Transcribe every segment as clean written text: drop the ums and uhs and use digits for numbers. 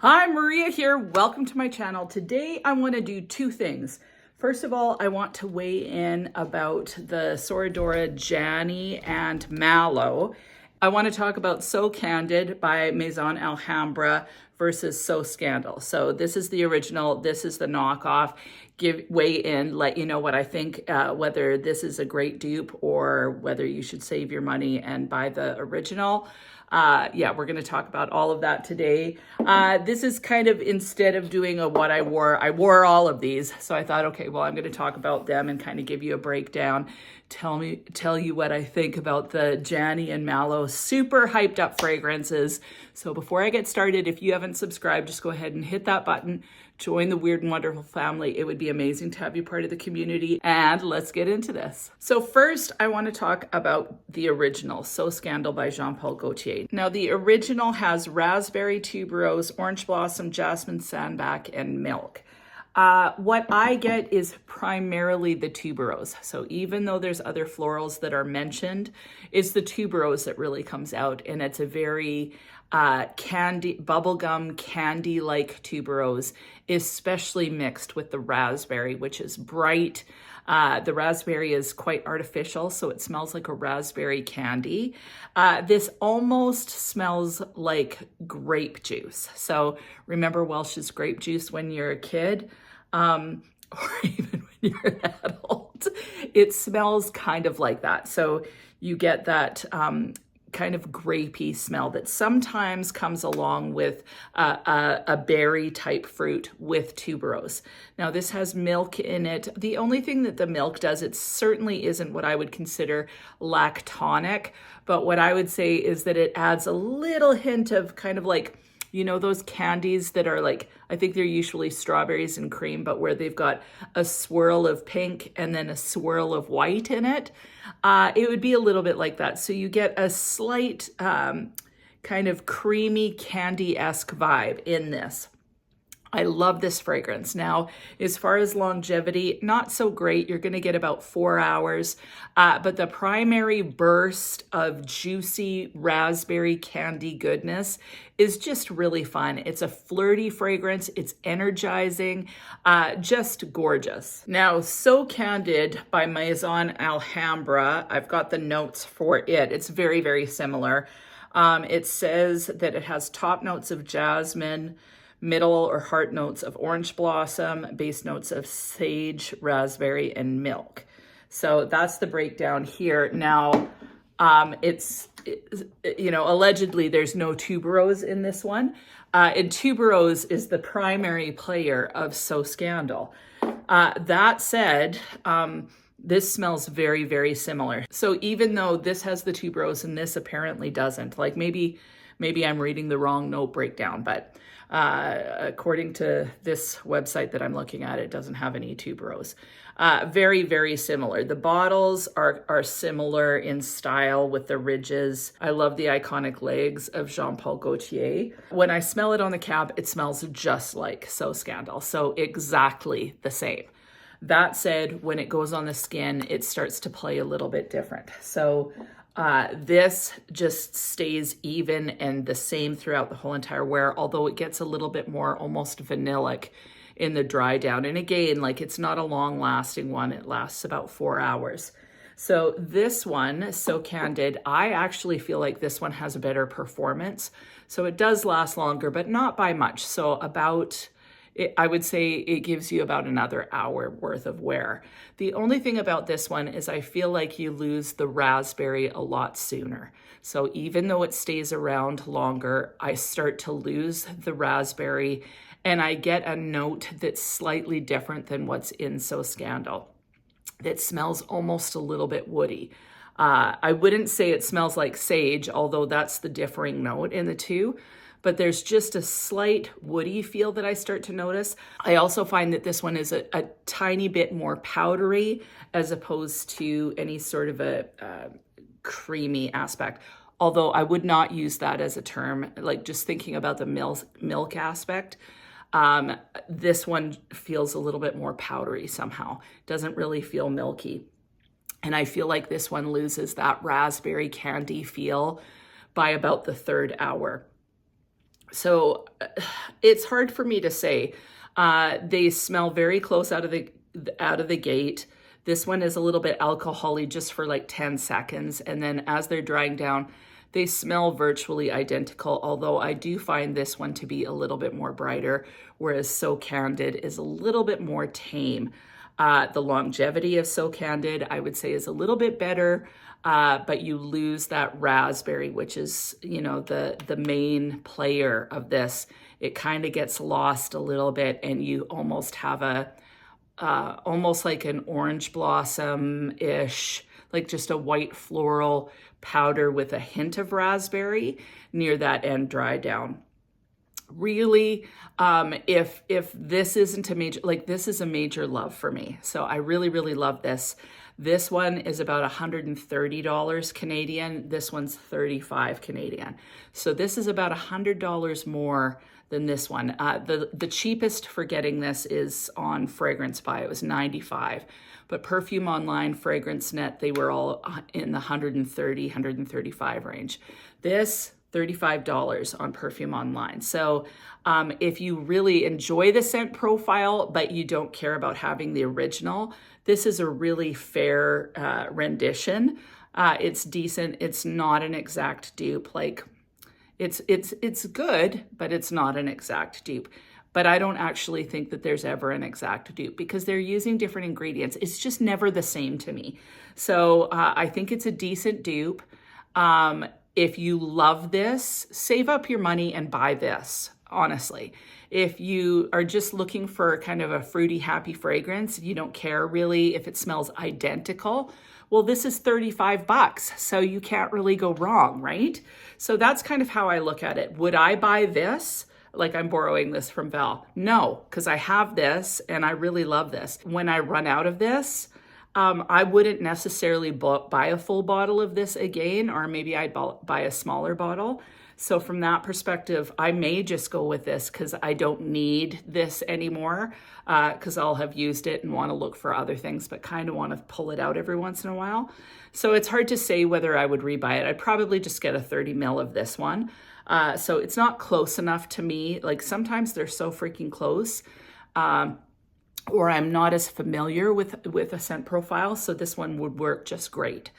Hi, Maria here. Welcome to my channel. Today I want to do two things. First of all, I want to weigh in about the Sora Dora, Jany, and Mallow. I want to talk about So Candid by Maison Alhambra versus So Scandal. So this is the original, this is the knockoff. Weigh in, let you know what I think, whether this is a great dupe or whether you should save your money and buy the original. Yeah, we're going to talk about all of that today. This is kind of, instead of doing a what I wore all of these. So I thought, okay, well, I'm going to talk about them and kind of give you a breakdown. Tell you what I think about the Jany and Mallow super hyped up fragrances. So before I get started, if you haven't subscribed, just go ahead and hit that button. Join the Weird and Wonderful family. It would be amazing to have you part of the community. And let's get into this. So first, I want to talk about the original, So Scandal by Jean Paul Gaultier. Now, the original has raspberry, tuberose, orange blossom, jasmine, sandalwood, and milk. What I get is primarily the tuberose. So even though there's other florals that are mentioned, it's the tuberose that really comes out, and it's a very candy, bubblegum candy-like tuberose, especially mixed with the raspberry, which is bright. The raspberry is quite artificial, so it smells like a raspberry candy. This almost smells like grape juice. So remember Welch's grape juice when you're a kid, or even when you're an adult. It smells kind of like that. So you get that kind of grapey smell that sometimes comes along with a berry type fruit with tuberose. Now this has milk in it. The only thing that the milk does, it certainly isn't what I would consider lactonic, but what I would say is that it adds a little hint of kind of like, you know, those candies that are like, I think they're usually strawberries and cream, but where they've got a swirl of pink and then a swirl of white in it. It would be a little bit like that. So you get a slight kind of creamy candy-esque vibe in this. I love this fragrance. Now, as far as longevity, not so great. You're going to get about 4 hours, but the primary burst of juicy raspberry candy goodness is just really fun. It's a flirty fragrance. It's energizing, just gorgeous. Now, So Candid by Maison Alhambra, I've got the notes for it. It's very, very similar. It says that it has top notes of jasmine, middle or heart notes of orange blossom, base notes of sage, raspberry, and milk. So that's the breakdown here. Now, you know, allegedly there's no tuberose in this one. And tuberose is the primary player of So Scandal. That said, this smells very, very similar. So even though this has the tuberose and this apparently doesn't, like maybe I'm reading the wrong note breakdown, but according to this website that I'm looking at, it doesn't have any tuberose. Very, very similar. The bottles are similar in style with the ridges. I love the iconic legs of Jean Paul Gaultier. When I smell it on the cap, it smells just like So Scandal. So exactly the same. That said, when it goes on the skin, it starts to play a little bit different. So this just stays even and the same throughout the whole entire wear, although it gets a little bit more almost vanillic in the dry down. And again, like it's not a long lasting one. It lasts about 4 hours. So this one, So Candid, I actually feel like this one has a better performance. So it does last longer, but not by much. So about, I would say it gives you about another hour worth of wear. The only thing about this one is I feel like you lose the raspberry a lot sooner. So even though it stays around longer, I start to lose the raspberry and I get a note that's slightly different than what's in So Scandal. That smells almost a little bit woody. I wouldn't say it smells like sage, although that's the differing note in the two. But there's just a slight woody feel that I start to notice. I also find that this one is a tiny bit more powdery as opposed to any sort of a creamy aspect. Although I would not use that as a term, like just thinking about the milk aspect. This one feels a little bit more powdery somehow. Doesn't really feel milky. And I feel like this one loses that raspberry candy feel by about the 3rd hour. So it's hard for me to say. They smell very close out of the gate. This one is a little bit alcohol-y just for like 10 seconds. And then as they're drying down, they smell virtually identical, although I do find this one to be a little bit more brighter, whereas So Candid is a little bit more tame. The longevity of So Candid, I would say, is a little bit better, but you lose that raspberry, which is, you know, the main player of this. It kind of gets lost a little bit, and you almost have a, almost like an orange blossom-ish, like just a white floral powder with a hint of raspberry near that end dry down. Really, if this isn't a major, like this is a major love for me. So I really, really love this. This one is about $130 Canadian. This one's 35 Canadian. So this is about $100 more than this one. The cheapest for getting this is on Fragrance Buy. It was 95. But Perfume Online, Fragrance Net, they were all in the 130, 135 range. This, $35 on Perfume Online. So if you really enjoy the scent profile, but you don't care about having the original, this is a really fair rendition. It's decent. It's not an exact dupe. Like it's good, but it's not an exact dupe. But I don't actually think that there's ever an exact dupe because they're using different ingredients. It's just never the same to me. So I think it's a decent dupe. If you love this, save up your money and buy this, honestly. If you are just looking for kind of a fruity, happy fragrance, you don't care really if it smells identical, well, this is 35 bucks, so you can't really go wrong, right? So that's kind of how I look at it. Would I buy this? Like I'm borrowing this from Val? No, because I have this and I really love this. When I run out of this, I wouldn't necessarily buy a full bottle of this again, or maybe I'd buy a smaller bottle. So from that perspective, I may just go with this because I don't need this anymore because I'll have used it and want to look for other things, but kind of want to pull it out every once in a while. So it's hard to say whether I would rebuy it. I'd probably just get a 30 ml of this one. So it's not close enough to me. Like sometimes they're so freaking close. Or I'm not as familiar with a scent profile, so this one would work just great.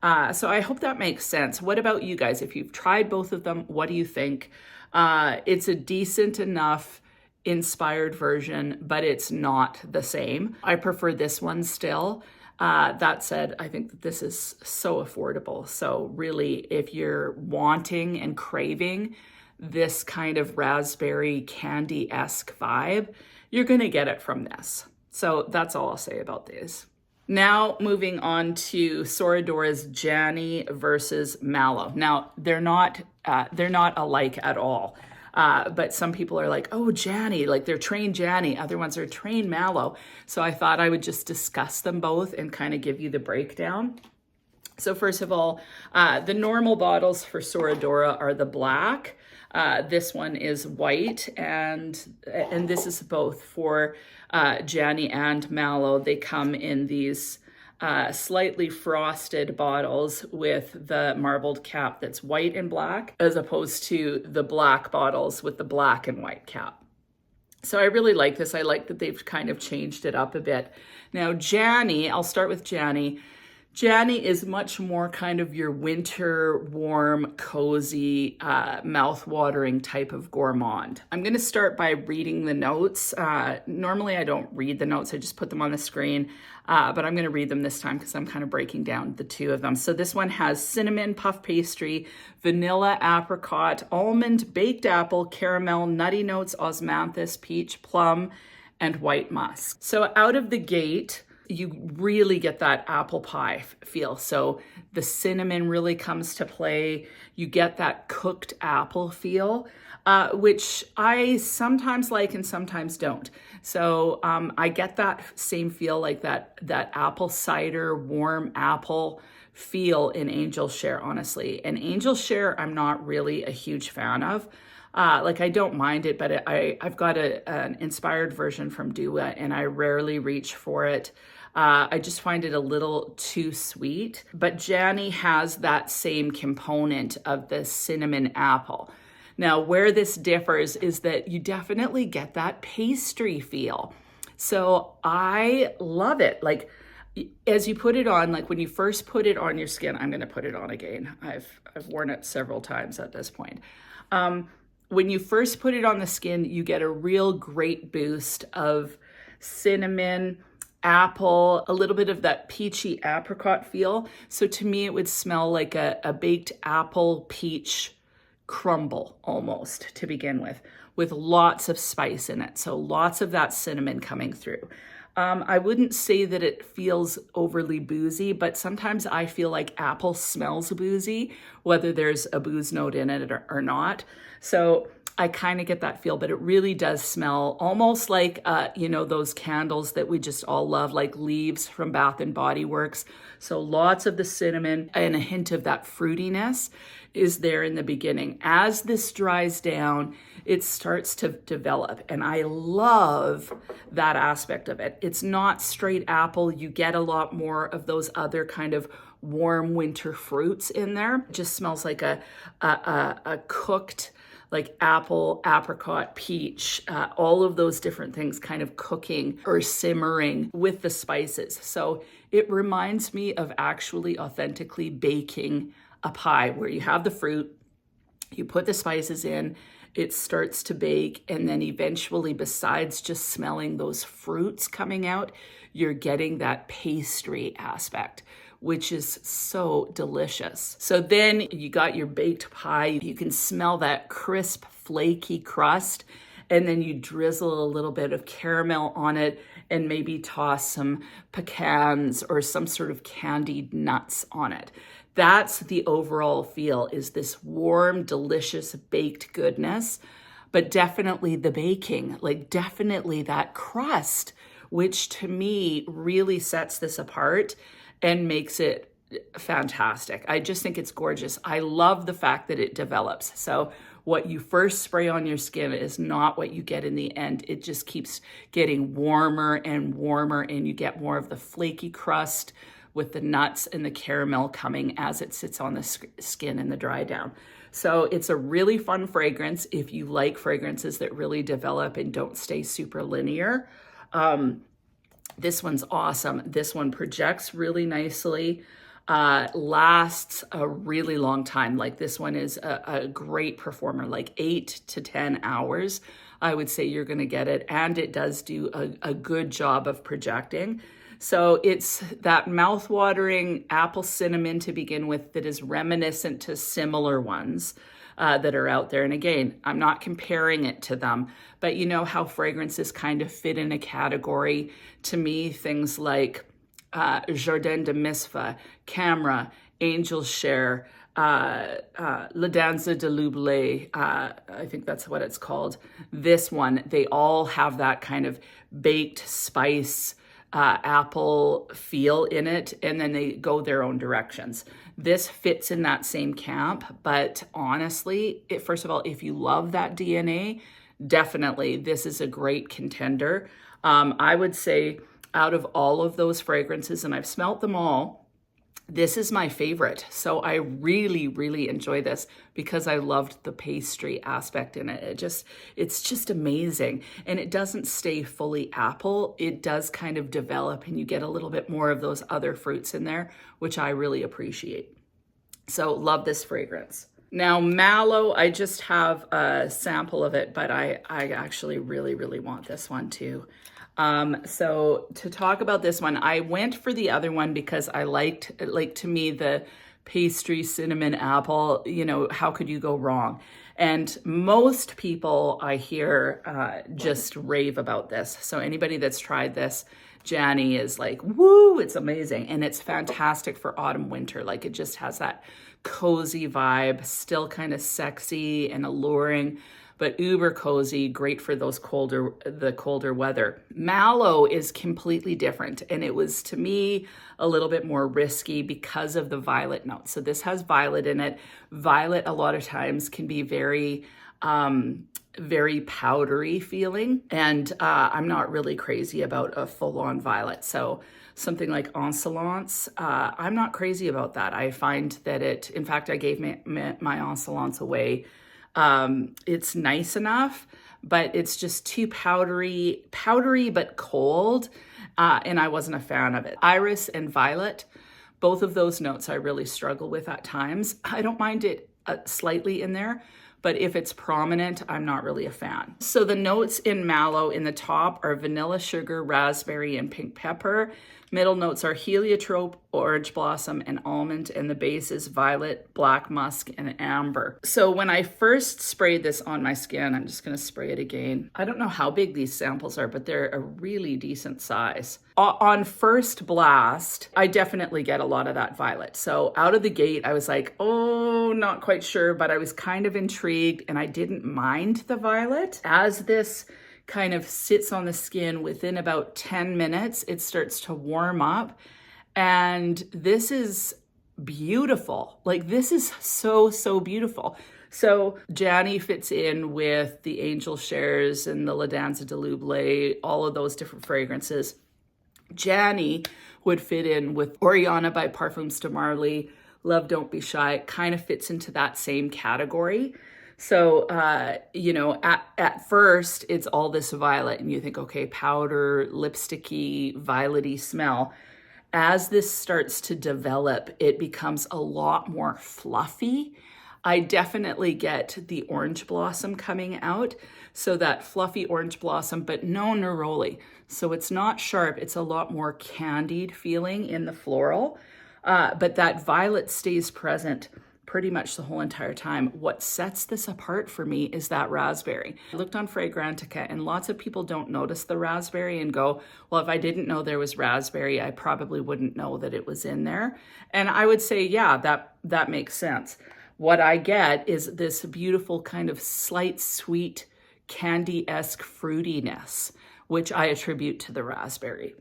So I hope that makes sense. What about you guys? If you've tried both of them, what do you think? It's a decent enough inspired version, but it's not the same. I prefer this one still. That said, I think that this is so affordable. So really, if you're wanting and craving this kind of raspberry candy-esque vibe, you're going to get it from this. So that's all I'll say about these. Now moving on to Sora Dora's Jany versus Mallow. Now they're not alike at all. But some people are like, oh, Jany, like they're trained Jany. Other ones are trained Mallow. So I thought I would just discuss them both and kind of give you the breakdown. So first of all, the normal bottles for Sora Dora are the black. This one is white, and this is both for Jany and Mallow. They come in these slightly frosted bottles with the marbled cap that's white and black, as opposed to the black bottles with the black and white cap. So I really like this. I like that they've kind of changed it up a bit. Now Jany, I'll start with Jany. Jany is much more kind of your winter, warm, cozy, mouth-watering type of gourmand. I'm going to start by reading the notes. Normally I don't read the notes, I just put them on the screen, but I'm going to read them this time because I'm kind of breaking down the two of them. So this one has cinnamon, puff pastry, vanilla, apricot, almond, baked apple, caramel, nutty notes, osmanthus, peach, plum, and white musk. So out of the gate, you really get that apple pie feel. So the cinnamon really comes to play. You get that cooked apple feel, which I sometimes like and sometimes don't. So I get that same feel, like that apple cider, warm apple feel in Angel Share, honestly. And Angel Share, I'm not really a huge fan of. Like I don't mind it, but I've got an inspired version from Dua and I rarely reach for it. I just find it a little too sweet, but Jany has that same component of the cinnamon apple. Now, where this differs is that you definitely get that pastry feel. So I love it. Like, as you put it on, like when you first put it on your skin, I'm going to put it on again. I've worn it several times at this point. When you first put it on the skin, you get a real great boost of cinnamon, apple, a little bit of that peachy apricot feel. So to me, it would smell like a baked apple peach crumble almost to begin with lots of spice in it. So lots of that cinnamon coming through. I wouldn't say that it feels overly boozy, but sometimes I feel like apple smells boozy, whether there's a booze note in it or not. So I kind of get that feel, but it really does smell almost like, those candles that we just all love, like Leaves from Bath and Body Works. So lots of the cinnamon and a hint of that fruitiness is there in the beginning. As this dries down, it starts to develop, and I love that aspect of it. It's not straight apple. You get a lot more of those other kind of warm winter fruits in there. It just smells like a cooked, like apple, apricot, peach, all of those different things kind of cooking or simmering with the spices. So it reminds me of actually authentically baking a pie where you have the fruit, you put the spices in, it starts to bake, and then eventually, besides just smelling those fruits coming out, you're getting that pastry aspect, which is so delicious. So then you got your baked pie, you can smell that crisp, flaky crust, and then you drizzle a little bit of caramel on it and maybe toss some pecans or some sort of candied nuts on it. That's the overall feel, is this warm, delicious baked goodness, but definitely the baking, like definitely that crust, which to me really sets this apart and makes it fantastic. I just think it's gorgeous. I love the fact that it develops. So what you first spray on your skin is not what you get in the end. It just keeps getting warmer and warmer, and you get more of the flaky crust with the nuts and the caramel coming as it sits on the skin in the dry down. So it's a really fun fragrance if you like fragrances that really develop and don't stay super linear. This one's awesome. This one projects really nicely, lasts a really long time. Like this one is a great performer, like 8 to 10 hours. I would say you're gonna get it. And it does do a good job of projecting. So it's that mouth-watering apple cinnamon to begin with that is reminiscent to similar ones that are out there. And again, I'm not comparing it to them, but you know how fragrances kind of fit in a category. To me, things like Jardin de Misfa, Camera, Angel Share, La Danza de l'Oubli, I think that's what it's called. This one, they all have that kind of baked spice, apple feel in it, and then they go their own directions. This fits in that same camp, but honestly, first of all, if you love that DNA, definitely this is a great contender. I would say out of all of those fragrances, and I've smelt them all, this is my favorite. So I really, really enjoy this because I loved the pastry aspect in it. It's just amazing. And it doesn't stay fully apple. It does kind of develop, and you get a little bit more of those other fruits in there, which I really appreciate. So love this fragrance. Now, Mallow, I just have a sample of it, but I actually really, really want this one too. So to talk about this one, I went for the other one because I liked, like, to me, the pastry, cinnamon, apple, you know, how could you go wrong? And most people I hear just rave about this. So anybody that's tried this, Jany is like, woo, it's amazing. And it's fantastic for autumn, winter. Like, it just has that cozy vibe, still kind of sexy and alluring, but uber cozy, great for the colder weather. Mallow is completely different, and it was, to me, a little bit more risky because of the violet note. So this has violet in it. Violet a lot of times can be very powdery feeling, and I'm not really crazy about a full-on violet. So something like Insolence, I'm not crazy about that. I find that in fact, I gave my Insolence away It's nice enough, but it's just too powdery but cold, and I wasn't a fan of it. Iris and violet, both of those notes I really struggle with at times. I don't mind it slightly in there, but if it's prominent, I'm not really a fan. So the notes in Mallow in the top are vanilla, sugar, raspberry, and pink pepper. Middle notes are heliotrope, orange blossom, and almond, and the base is violet, black musk, and amber. So when I first sprayed this on my skin, I'm just gonna spray it again. I don't know how big these samples are, but they're a really decent size. On first blast, I definitely get a lot of that violet. So out of the gate, I was like, oh, not quite sure, but I was kind of intrigued and I didn't mind the violet. As this kind of sits on the skin, within about 10 minutes, it starts to warm up. And this is beautiful. Like, this is so, so beautiful. So Jany fits in with the Angel Shares and the La Danza de L'Oubli, all of those different fragrances. Jany would fit in with Oriana by Parfums de Marly, Love Don't Be Shy, kind of fits into that same category. So, you know, at first it's all this violet and you think, okay, powder, lipsticky, violety smell. As this starts to develop, it becomes a lot more fluffy. I definitely get the orange blossom coming out. So that fluffy orange blossom, but no neroli. So it's not sharp. It's a lot more candied feeling in the floral. But that violet stays present pretty much the whole entire time. What sets this apart for me is that raspberry. I looked on Fragrantica and lots of people don't notice the raspberry and go, well, if I didn't know there was raspberry, I probably wouldn't know that it was in there. And I would say, yeah, that makes sense. What I get is this beautiful kind of slight sweet candy-esque fruitiness, which I attribute to the raspberry.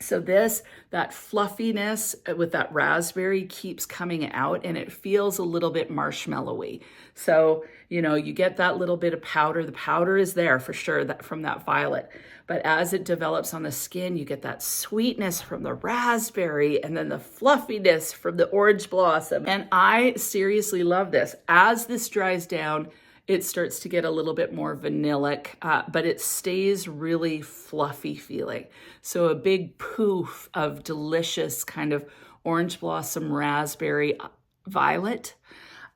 So that fluffiness with that raspberry keeps coming out and it feels a little bit marshmallowy. So, you know, you get that little bit of powder. The powder is there for sure from that violet. But as it develops on the skin, you get that sweetness from the raspberry and then the fluffiness from the orange blossom. And I seriously love this. As this dries down, it starts to get a little bit more vanillic, but it stays really fluffy feeling. So a big poof of delicious kind of orange blossom, raspberry, violet.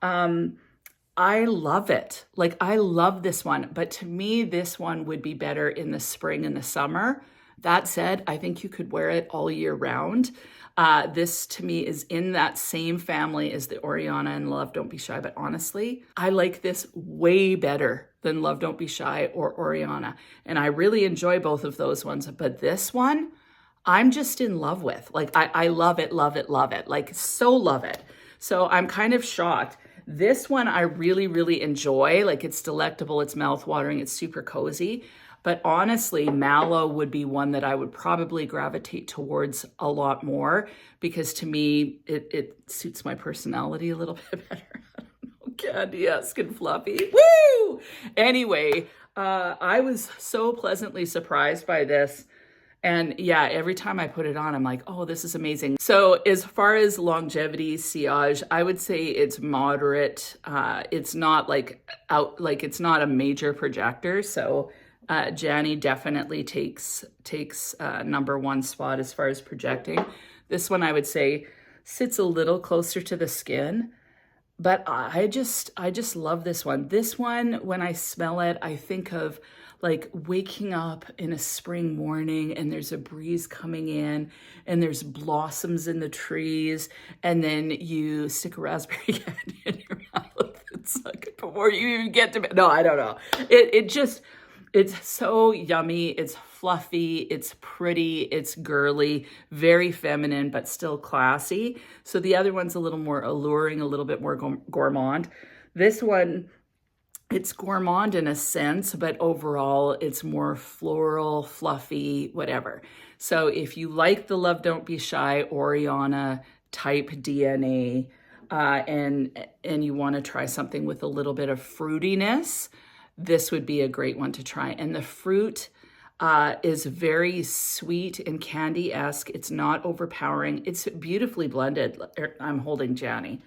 I love it. Like, I love this one, but to me, this one would be better in the spring and the summer. That said, I think you could wear it all year round. This to me is in that same family as the Oriana and Love Don't Be Shy, but honestly, I like this way better than Love Don't Be Shy or Oriana. And I really enjoy both of those ones, but this one, I'm just in love with. Like, I love it, love it, love it. Like, so love it. So I'm kind of shocked. This one I really, really enjoy. Like, it's delectable, it's mouthwatering, it's super cozy. But honestly, Mallow would be one that I would probably gravitate towards a lot more because to me, it suits my personality a little bit better. I don't know, candy-esque and fluffy. Woo! Anyway, I was so pleasantly surprised by this. And yeah, every time I put it on, I'm like, oh, this is amazing. So as far as longevity, sillage, I would say it's moderate. It's not it's not a major projector. So Jany definitely takes number one spot as far as projecting. This one I would say sits a little closer to the skin, but I just love this one. This one, when I smell it, I think of like waking up in a spring morning and there's a breeze coming in and there's blossoms in the trees and then you stick a raspberry candy in your mouth and suck it before you even get to bed. No, I don't know. It's so yummy, it's fluffy, it's pretty, it's girly, very feminine, but still classy. So the other one's a little more alluring, a little bit more gourmand. This one, it's gourmand in a sense, but overall it's more floral, fluffy, whatever. So if you like the Love Don't Be Shy, Oriana type DNA, and you want to try something with a little bit of fruitiness, this would be a great one to try. And the fruit is very sweet and candy-esque. It's not overpowering. It's beautifully blended. I'm holding Jany.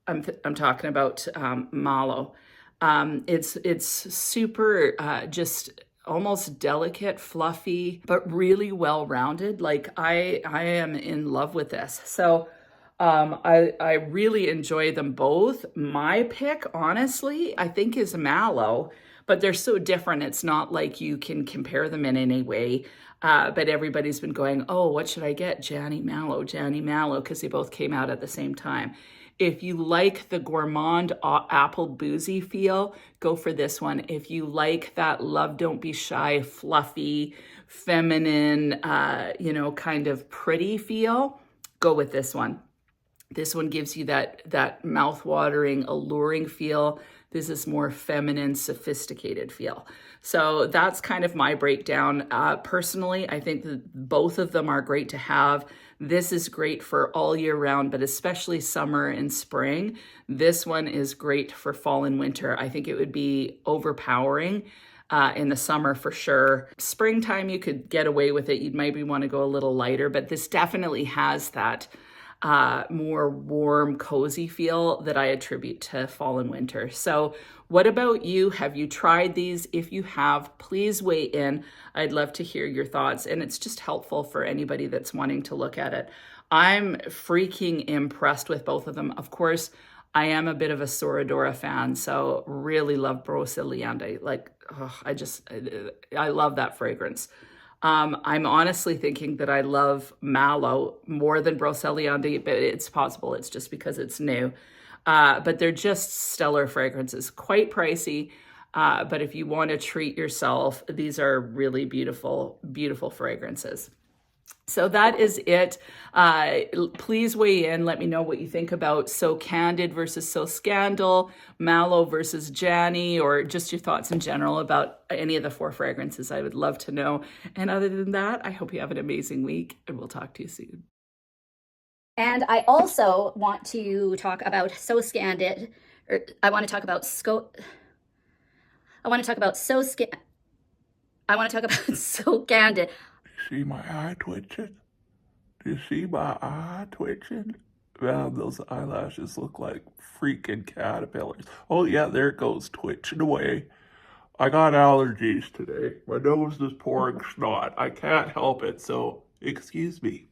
I'm talking about Mallow. It's super just almost delicate, fluffy, but really well-rounded. Like I am in love with this. So I really enjoy them both. My pick, honestly, I think is Mallow, but they're so different. It's not like you can compare them in any way. But everybody's been going, oh, what should I get? Jany Mallow, because they both came out at the same time. If you like the gourmand apple boozy feel, go for this one. If you like that love, don't be shy, fluffy, feminine, kind of pretty feel, go with this one. This one gives you that mouth-watering, alluring feel. This is more feminine, sophisticated feel. So that's kind of my breakdown. Personally, I think that both of them are great to have. This is great for all year round, but especially summer and spring. This one is great for fall and winter. I think it would be overpowering in the summer for sure. Springtime, you could get away with it. You'd maybe want to go a little lighter, but this definitely has that more warm, cozy feel that I attribute to fall and winter. So what about you? Have you tried these? If you have, please weigh in. I'd love to hear your thoughts, and it's just helpful for anybody that's wanting to look at it. I'm freaking impressed with both of them. Of course, I am a bit of a Sora Dora fan, so really love Broceliande. Like, I love that fragrance. I'm honestly thinking that I love Mallow more than Broceliande, but it's possible it's just because it's new. But they're just stellar fragrances, quite pricey. But if you want to treat yourself, these are really beautiful, beautiful fragrances. So that is it. Please weigh in. Let me know what you think about So Candid versus So Scandal, Mallow versus Jany, or just your thoughts in general about any of the 4 fragrances. I would love to know. And other than that, I hope you have an amazing week, and we'll talk to you soon. And I also want to talk about So Candid, or I want to talk about So Candid. See my eye twitching? Do you see my eye twitching? Man, those eyelashes look like freaking caterpillars. Oh yeah, there it goes, twitching away. I got allergies today. My nose is pouring snot. I can't help it, so excuse me.